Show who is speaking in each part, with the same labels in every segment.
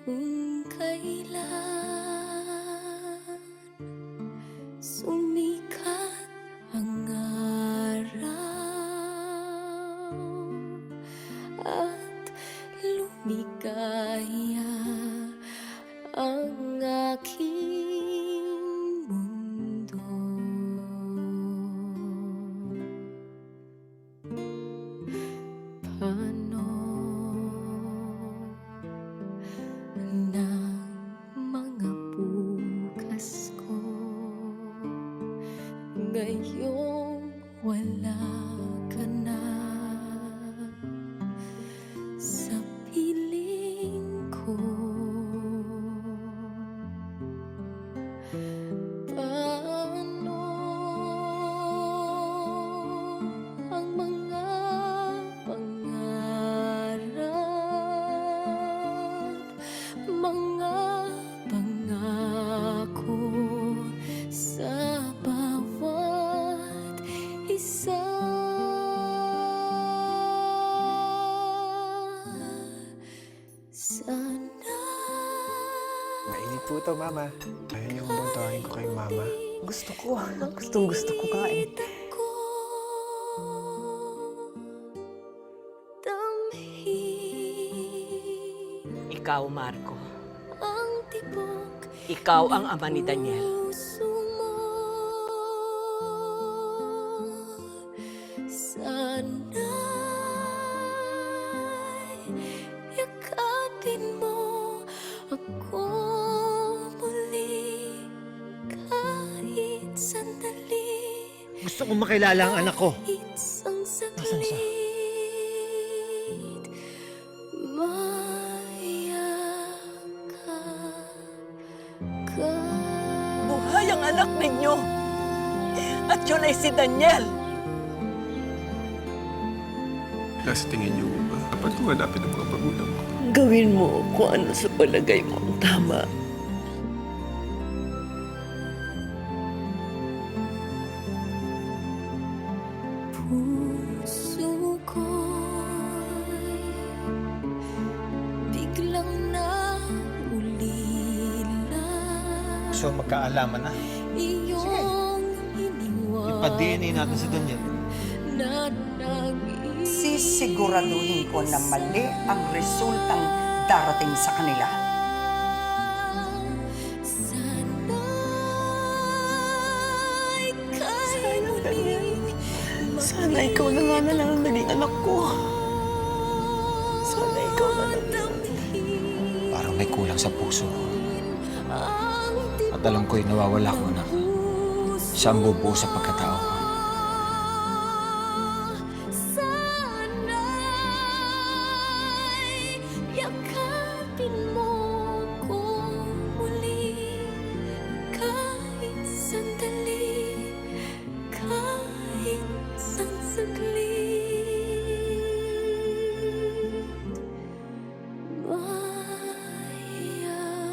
Speaker 1: kung kailan sumikat ang araw at lumigaya ang aking mundo. Paano ng mga bukas ko ngayong wala ka na sa piling ko? Paano ang mga pangarap, mga pangako sa bawat isa? Sana
Speaker 2: Mainit po ito, Mama. Ayaw niyo bang tawagin ko kay Mama?
Speaker 3: Gusto ko. Gustong-gusto ko nga eh.
Speaker 1: ako damhin
Speaker 3: Ikaw, Marco.
Speaker 1: ang tibok
Speaker 3: Ikaw ang ama ni Daniel.
Speaker 1: puso mo. Sana'y yakapin mo ako muli kahit sandali,
Speaker 4: Gusto kong makilala ang anak ko.
Speaker 1: isang
Speaker 4: Nasaan siya?
Speaker 1: saglit mayakap ka.
Speaker 3: Buhay ang anak ninyo! At yun ay si Daniel!
Speaker 2: Kaya sa tingin niyo ba, dapat ko hanapin ang mga magulang ko?
Speaker 5: Gawin mo kung ano sa palagay mo ang tama.
Speaker 1: Puso ko'y biglang naulila.
Speaker 4: So magkaalaman na.
Speaker 1: Iyong iniwan
Speaker 4: Ipa-DNA natin si Daniel.
Speaker 1: na nag-iisa.
Speaker 6: Sisiguraduhin ko na mali ang resultang darating sa kanila.
Speaker 1: Sana'y kay muling
Speaker 5: Sana ikaw na nga na lang ang naging anak ko. Sana ikaw na lang.
Speaker 1: magdamhin
Speaker 4: Parang may kulang sa puso ko.
Speaker 1: ang
Speaker 4: At alam ko'y nawawala ko na. Siya ang bubuo sa pagkatao ko.
Speaker 1: Sana'y yakapin mo ko muli kahit sandali, kahit isang saglit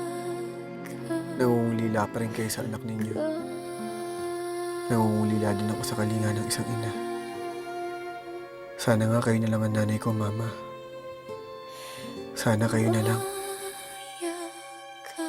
Speaker 1: mayakap
Speaker 2: Nangungulila pa rin kayo sa anak ninyo.
Speaker 1: ka.
Speaker 2: Nangungulila din ako sa kalinga ng isang ina. Sana nga kayo na lang ang nanay ko, Mama. Sana kayo na lang.
Speaker 1: Mayakap ka.